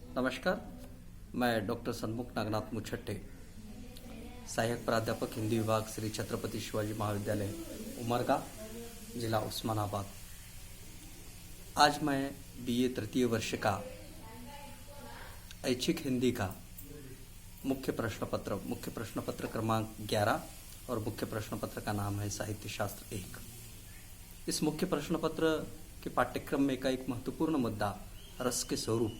नमस्कार, मैं डॉक्टर सन्मुख नागनाथ मुछट्टे, सहायक प्राध्यापक हिंदी विभाग श्री छत्रपति शिवाजी महाविद्यालय उमरगा, जिला उस्मानाबाद। आज मैं बीए तृतीय वर्ष का ऐच्छिक हिंदी का मुख्य प्रश्न पत्र क्रमांक 11 और मुख्य प्रश्न पत्र का नाम है साहित्य शास्त्र 1। इस मुख्य प्रश्न पत्र के पाठ्यक्रम में का एक महत्वपूर्ण मुद्दा रस के स्वरूप,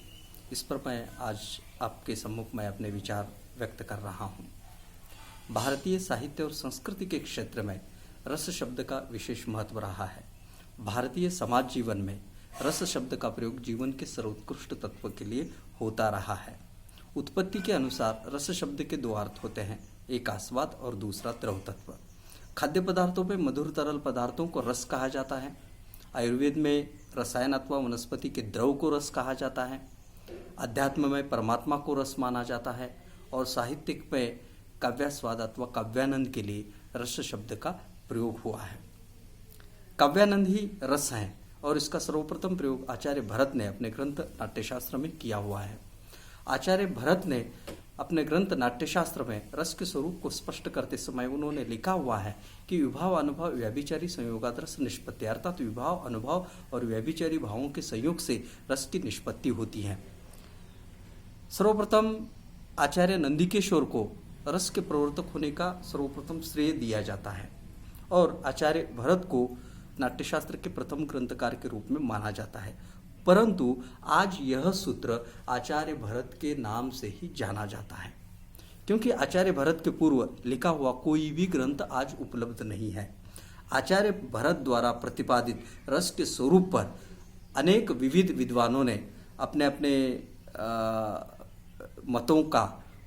इस पर मैं आज आपके सम्मुख में अपने विचार व्यक्त कर रहा हूँ। भारतीय साहित्य और संस्कृति के क्षेत्र में रस शब्द का विशेष महत्व रहा है। भारतीय समाज जीवन में रस शब्द का प्रयोग जीवन के सर्वोत्कृष्ट तत्व के लिए होता रहा है। उत्पत्ति के अनुसार रस शब्द के दो अर्थ होते हैं, एक आस्वाद और दूसरा द्रव तत्व। खाद्य पदार्थों में मधुर तरल पदार्थों को रस कहा जाता है। आयुर्वेद में रसायन अथवा वनस्पति के द्रव को रस कहा जाता है। अध्यात्म में परमात्मा को रस माना जाता है और साहित्यिक में काव्यास्वाद अथवा काव्यानंद के लिए रस शब्द का प्रयोग हुआ है। काव्यानंद ही रस है और इसका सर्वप्रथम प्रयोग आचार्य भरत ने अपने ग्रंथ नाट्यशास्त्र में किया हुआ है। आचार्य भरत ने अपने ग्रंथ नाट्यशास्त्र में रस के स्वरूप को स्पष्ट करते समय उन्होंने लिखा हुआ है कि विभाव अनुभव व्यभिचारी संयोगात रस निष्पत्ति, अर्थात विभाव अनुभव और व्यभिचारी भावों के संयोग से रस की निष्पत्ति होती है। सर्वप्रथम आचार्य नंदिकेश्वर को रस के प्रवर्तक होने का सर्वप्रथम श्रेय दिया जाता है और आचार्य भरत को नाट्यशास्त्र के प्रथम ग्रंथकार के रूप में माना जाता है। परंतु आज यह सूत्र आचार्य भरत के नाम से ही जाना जाता है, क्योंकि आचार्य भरत के पूर्व लिखा हुआ कोई भी ग्रंथ आज उपलब्ध नहीं है। आचार्य भरत द्वारा प्रतिपादित रस के स्वरूप पर अनेक विविध विद्वानों ने अपने अपने मतों का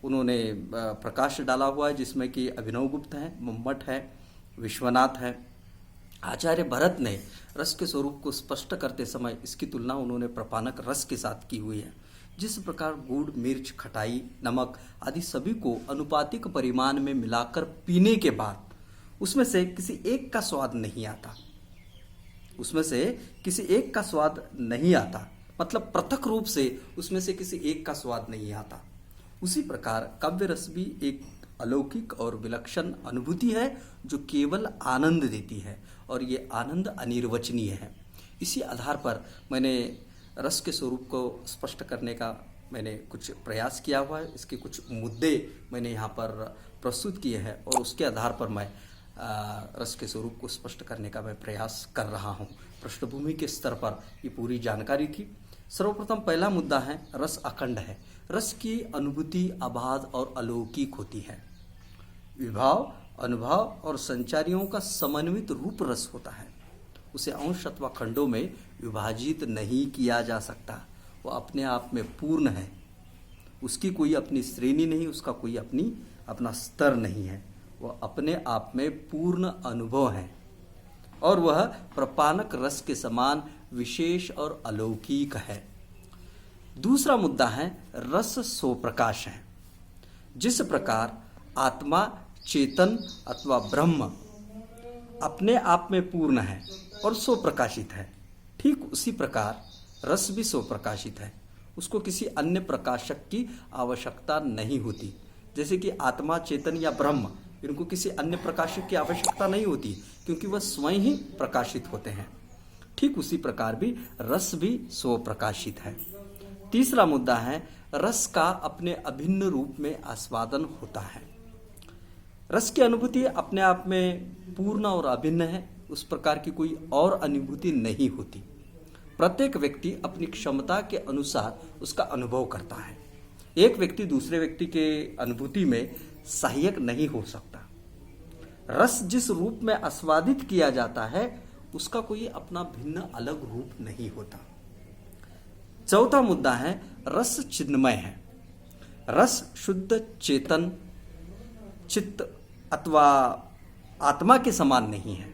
उन्होंने प्रकाश डाला हुआ है, जिसमें कि अभिनव गुप्त है, मम्मट है, विश्वनाथ है। आचार्य भरत ने रस के स्वरूप को स्पष्ट करते समय इसकी तुलना उन्होंने प्रपानक रस के साथ की हुई है। जिस प्रकार गुड़, मिर्च, खटाई, नमक आदि सभी को अनुपातिक परिमाण में मिलाकर पीने के बाद उसमें से किसी एक का स्वाद नहीं आता, मतलब पृथक रूप से उसमें से किसी एक का स्वाद नहीं आता। उसी प्रकार काव्य रस भी एक अलौकिक और विलक्षण अनुभूति है जो केवल आनंद देती है और ये आनंद अनिर्वचनीय है। इसी आधार पर मैंने रस के स्वरूप को स्पष्ट करने का मैंने कुछ प्रयास किया हुआ है। इसके कुछ मुद्दे मैंने यहाँ पर प्रस्तुत किए हैं और उसके आधार पर मैं रस के स्वरूप को स्पष्ट करने का मैं प्रयास कर रहा हूँ। पृष्ठभूमि के स्तर पर ये पूरी जानकारी थी। सर्वप्रथम पहला मुद्दा है, रस अखंड है। रस की अनुभूति अबाध और अलौकिक होती है। विभाव, अनुभव और संचारियों का समन्वित रूप रस होता है। उसे अंश अथवा खंडों में विभाजित नहीं किया जा सकता। वो अपने आप में पूर्ण है, उसकी कोई अपनी श्रेणी नहीं, उसका कोई अपना स्तर नहीं है। वह अपने आप में पूर्ण अनुभव है और वह प्रपानक रस के समान विशेष और अलौकिक है। दूसरा मुद्दा है, रस स्वप्रकाश है। जिस प्रकार आत्मा, चेतन अथवा ब्रह्म अपने आप में पूर्ण है और स्वप्रकाशित है, ठीक उसी प्रकार रस भी स्वप्रकाशित है। उसको किसी अन्य प्रकाशक की आवश्यकता नहीं होती। जैसे कि आत्मा, चेतन या ब्रह्म, इनको किसी अन्य प्रकाशक की आवश्यकता नहीं होती, क्योंकि वह स्वयं ही प्रकाशित होते हैं। ठीक उसी प्रकार भी रस भी स्वप्रकाशित है। तीसरा मुद्दा है, रस का अपने अभिन्न रूप में आस्वादन होता है। रस की अनुभूति अपने आप में पूर्ण और अभिन्न है, उस प्रकार की कोई और अनुभूति नहीं होती। प्रत्येक व्यक्ति अपनी क्षमता के अनुसार उसका अनुभव करता है। एक व्यक्ति दूसरे व्यक्ति के अनुभूति में सहायक नहीं हो सकता। रस जिस रूप में आस्वादित किया जाता है उसका कोई अपना भिन्न अलग रूप नहीं होता। चौथा मुद्दा है, रस चिन्मय है। रस शुद्ध चेतन, चित्त अथवा आत्मा के समान नहीं है।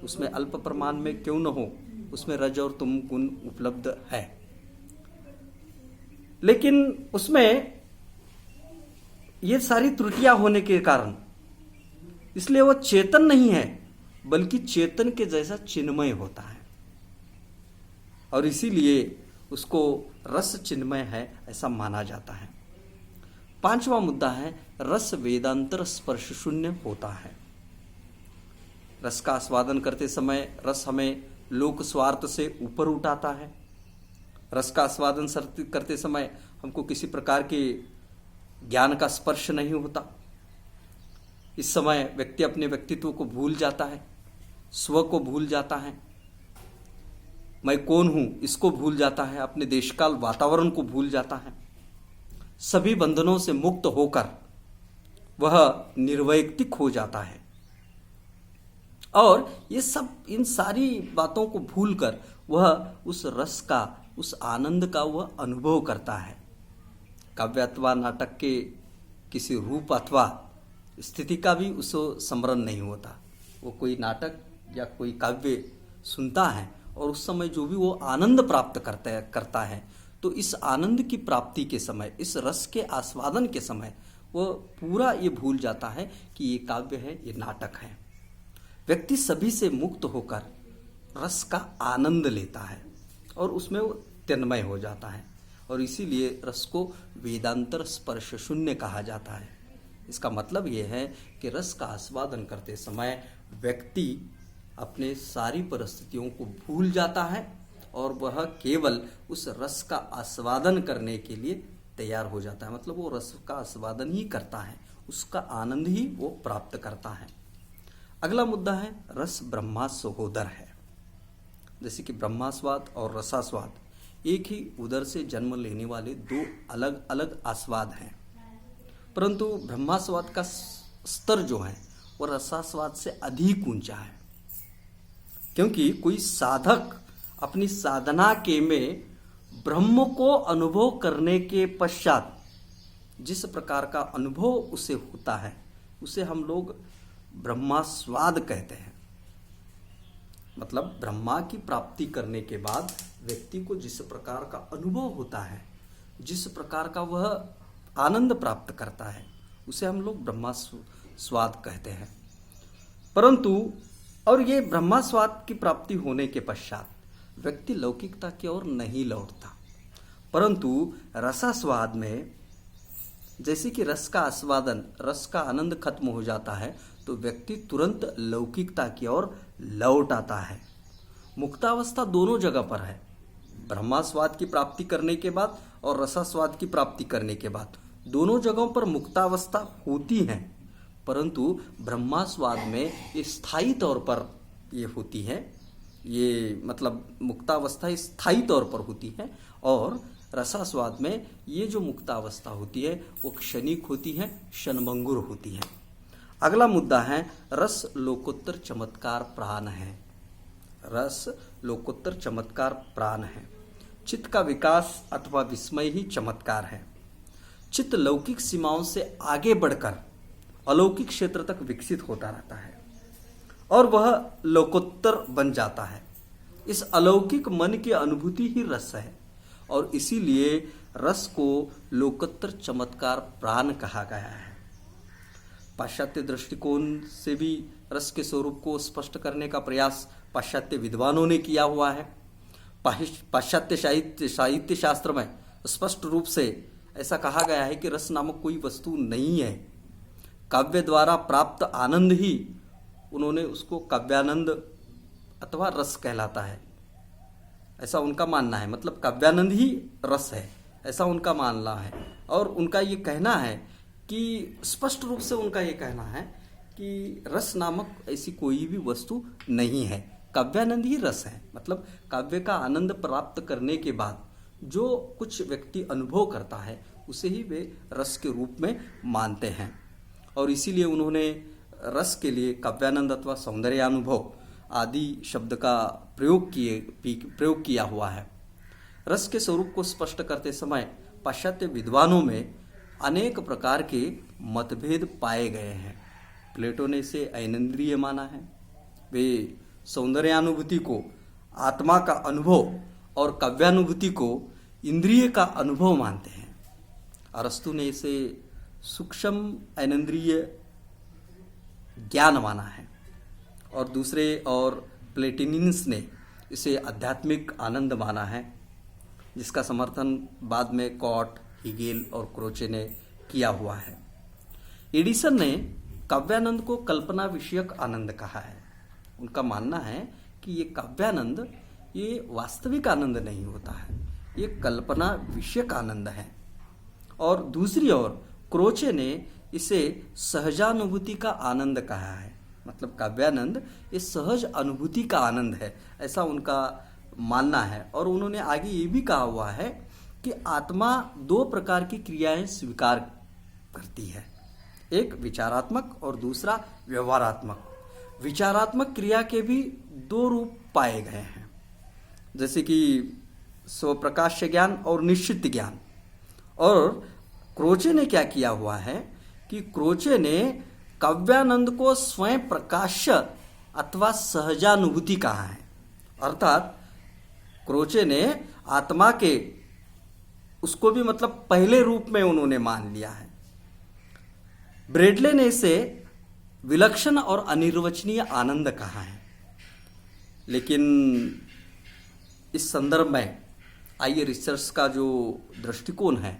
उसमें अल्प प्रमाण में क्यों न हो, उसमें रज और तुम गुण उपलब्ध है, लेकिन उसमें ये सारी त्रुटियां होने के कारण इसलिए वो चेतन नहीं है, बल्कि चेतन के जैसा चिन्मय होता है। और इसीलिए उसको रस चिन्मय है ऐसा माना जाता है। पांचवा मुद्दा है रस वेदांतर स्पर्श शून्य होता है। रस का आस्वादन करते समय रस हमें लोक स्वार्थ से ऊपर उठाता है। रस का आस्वादन करते समय हमको किसी प्रकार के ज्ञान का स्पर्श नहीं होता। इस समय व्यक्ति अपने व्यक्तित्व को भूल जाता है, स्व को भूल जाता है, मैं कौन हूं इसको भूल जाता है, अपने देशकाल वातावरण को भूल जाता है। सभी बंधनों से मुक्त होकर वह निर्वैयक्तिक हो जाता है और ये सब इन सारी बातों को भूलकर वह उस रस का, उस आनंद का वह अनुभव करता है। काव्य अथवा नाटक के किसी रूप अथवा स्थिति का भी उसको स्मरण नहीं होता। वो कोई नाटक या कोई काव्य सुनता है और उस समय जो भी वो आनंद प्राप्त करता है तो इस आनंद की प्राप्ति के समय, इस रस के आस्वादन के समय वो पूरा ये भूल जाता है कि ये काव्य है, ये नाटक है। व्यक्ति सभी से मुक्त होकर रस का आनंद लेता है और उसमें वो तन्मय हो जाता है और इसीलिए रस को वेदांतर स्पर्श शून्य कहा जाता है। इसका मतलब ये है कि रस का आस्वादन करते समय व्यक्ति अपने सारी परिस्थितियों को भूल जाता है और वह केवल उस रस का आस्वादन करने के लिए तैयार हो जाता है। मतलब वो रस का आस्वादन ही करता है, उसका आनंद ही वो प्राप्त करता है। अगला मुद्दा है रस ब्रह्मा सहोदर है। जैसे कि ब्रह्मास्वाद और रसास्वाद एक ही उदर से जन्म लेने वाले दो अलग अलग आस्वाद हैं, परंतु ब्रह्मास्वाद का स्तर जो है वह रसास्वाद से अधिक ऊंचा है, क्योंकि कोई साधक अपनी साधना के में ब्रह्म को अनुभव करने के पश्चात जिस प्रकार का अनुभव उसे होता है उसे हम लोग ब्रह्मास्वाद कहते हैं। मतलब ब्रह्मा की प्राप्ति करने के बाद व्यक्ति को जिस प्रकार का अनुभव होता है, जिस प्रकार का वह आनंद प्राप्त करता है, उसे हम लोग ब्रह्मास्वाद कहते हैं। परंतु और ये ब्रह्मास्वाद की प्राप्ति होने के पश्चात व्यक्ति लौकिकता की ओर नहीं लौटता, परंतु रसास्वाद में जैसे कि रस का आस्वादन, रस का आनंद खत्म हो जाता है तो व्यक्ति तुरंत लौकिकता की ओर लौट आता है। मुक्तावस्था दोनों जगह पर है, ब्रह्मास्वाद की प्राप्ति करने के बाद और रसास्वाद की प्राप्ति करने के बाद दोनों जगहों पर मुक्तावस्था होती है, परंतु ब्रह्मास्वाद में ये स्थायी तौर पर ये होती है। ये मतलब मुक्तावस्था स्थायी तौर पर होती है और रसास्वाद में ये जो मुक्तावस्था होती है वो क्षणिक होती है, क्षणभंगुर होती है। अगला मुद्दा है रस लोकोत्तर चमत्कार प्राण है। रस लोकोत्तर चमत्कार प्राण है। चित्त का विकास अथवा विस्मय ही चमत्कार है। चित्त लौकिक सीमाओं से आगे बढ़कर अलौकिक क्षेत्र तक विकसित होता रहता है और वह लोकोत्तर बन जाता है। इस अलौकिक मन की अनुभूति ही रस है और इसीलिए रस को लोकोत्तर चमत्कार प्राण कहा गया है। पाश्चात्य दृष्टिकोण से भी रस के स्वरूप को स्पष्ट करने का प्रयास पाश्चात्य विद्वानों ने किया हुआ है। पाश्चात्य साहित्य शास्त्र में स्पष्ट रूप से ऐसा कहा गया है कि रस नामक कोई वस्तु नहीं है, काव्य द्वारा प्राप्त आनंद ही उन्होंने उसको काव्यानंद अथवा रस कहलाता है, ऐसा उनका मानना है। मतलब काव्यानंद ही रस है, ऐसा उनका मानना है। और उनका ये कहना है कि स्पष्ट रूप से उनका ये कहना है कि रस नामक ऐसी कोई भी वस्तु नहीं है, काव्यानंद ही रस है। मतलब काव्य का आनंद प्राप्त करने के बाद जो कुछ व्यक्ति अनुभव करता है उसे ही वे रस के रूप में मानते हैं और इसीलिए उन्होंने रस के लिए काव्यानंद अथवा सौंदर्यानुभव आदि शब्द का प्रयोग किया हुआ है। रस के स्वरूप को स्पष्ट करते समय पाश्चात्य विद्वानों में अनेक प्रकार के मतभेद पाए गए हैं। प्लेटो ने इसे ऐनेन्द्रिय माना है, वे सौंदर्यानुभूति को आत्मा का अनुभव और काव्यानुभूति को इंद्रिय का अनुभव मानते हैं। अरस्तु ने इसे सूक्ष्म ऐनेन्द्रिय ज्ञान माना है और दूसरे और प्लेटिनियंस ने इसे आध्यात्मिक आनंद माना है जिसका समर्थन बाद में कॉट, हीगेल और क्रोचे ने किया हुआ है। एडिसन ने काव्यानंद को कल्पना विषयक आनंद कहा है। उनका मानना है कि ये काव्यानंद ये वास्तविक आनंद नहीं होता है, ये कल्पना विषयक आनंद है। और दूसरी ओर क्रोचे ने इसे सहजानुभूति का आनंद कहा है। मतलब काव्यानंद ये सहज अनुभूति का आनंद है, ऐसा उनका मानना है। और उन्होंने आगे ये भी कहा हुआ है कि आत्मा दो प्रकार की क्रियाएं स्वीकार करती है, एक विचारात्मक और दूसरा व्यवहारात्मक। विचारात्मक क्रिया के भी दो रूप पाए गए हैं, जैसे कि स्वप्रकाश्य ज्ञान और निश्चित ज्ञान। और क्रोचे ने क्या किया हुआ है कि क्रोचे ने काव्यानंद को स्वयं प्रकाश्य अथवा सहजानुभूति कहा है। अर्थात क्रोचे ने आत्मा के उसको भी मतलब पहले रूप में उन्होंने मान लिया है। ब्रेडले ने इसे विलक्षण और अनिर्वचनीय आनंद कहा है। लेकिन इस संदर्भ में आइए रिसर्च का जो दृष्टिकोण है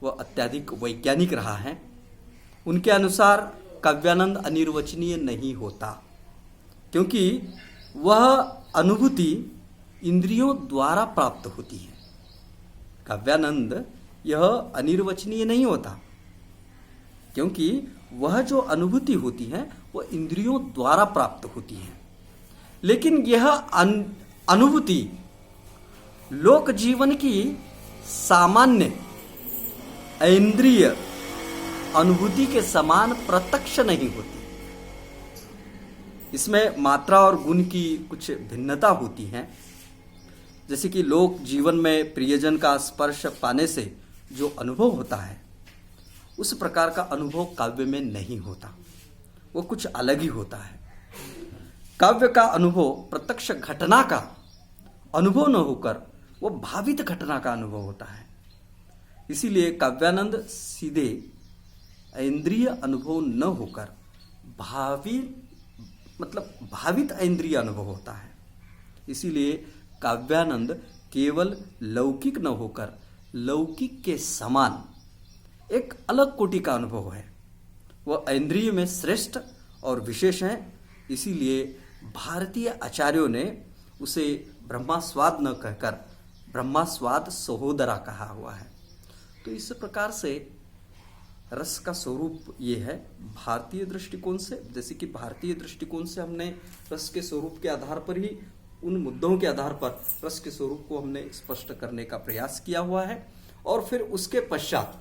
वह अत्यधिक वैज्ञानिक रहा है। उनके अनुसार काव्यानंद अनिर्वचनीय नहीं होता, क्योंकि वह अनुभूति इंद्रियों द्वारा प्राप्त होती है। काव्यानंद यह अनिर्वचनीय नहीं होता, क्योंकि वह जो अनुभूति होती है वह इंद्रियों द्वारा प्राप्त होती है। लेकिन यह अनुभूति लोक जीवन की सामान्य इंद्रिय अनुभूति के समान प्रत्यक्ष नहीं होती। इसमें मात्रा और गुण की कुछ भिन्नता होती है। जैसे कि लोक जीवन में प्रियजन का स्पर्श पाने से जो अनुभव होता है, उस प्रकार का अनुभव काव्य में नहीं होता, वो कुछ अलग ही होता है। काव्य का अनुभव प्रत्यक्ष घटना का अनुभव न होकर वो भावित घटना का अनुभव होता है। इसीलिए काव्यानंद सीधे इंद्रिय अनुभव न होकर भावित इंद्रिय अनुभव होता है। इसीलिए काव्यानंद केवल लौकिक न होकर लौकिक के समान एक अलग कोटि का अनुभव है। वह इंद्रिय में श्रेष्ठ और विशेष है। इसीलिए भारतीय आचार्यों ने उसे ब्रह्मास्वाद न कहकर ब्रह्मास्वाद सहोदरा कहा हुआ है। तो इस प्रकार से रस का स्वरूप ये है भारतीय दृष्टिकोण से। जैसे कि भारतीय दृष्टिकोण से हमने रस के स्वरूप के आधार पर ही, उन मुद्दों के आधार पर रस के स्वरूप को हमने स्पष्ट करने का प्रयास किया हुआ है। और फिर उसके पश्चात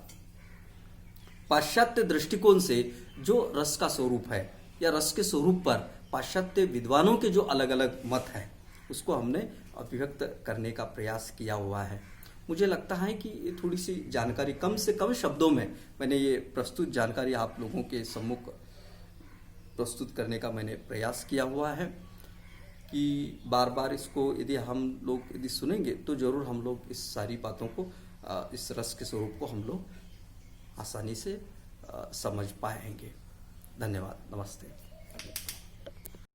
पाश्चात्य दृष्टिकोण से जो रस का स्वरूप है या रस के स्वरूप पर पाश्चात्य विद्वानों के जो अलग अलग मत है, उसको हमने अभिव्यक्त करने का प्रयास किया हुआ है। मुझे लगता है कि ये थोड़ी सी जानकारी कम से कम शब्दों में मैंने ये प्रस्तुत जानकारी आप लोगों के सम्मुख प्रस्तुत करने का मैंने प्रयास किया हुआ है कि बार बार इसको यदि हम लोग यदि सुनेंगे तो जरूर हम लोग इस सारी बातों को, इस रस के स्वरूप को हम लोग आसानी से समझ पाएंगे। धन्यवाद, नमस्ते।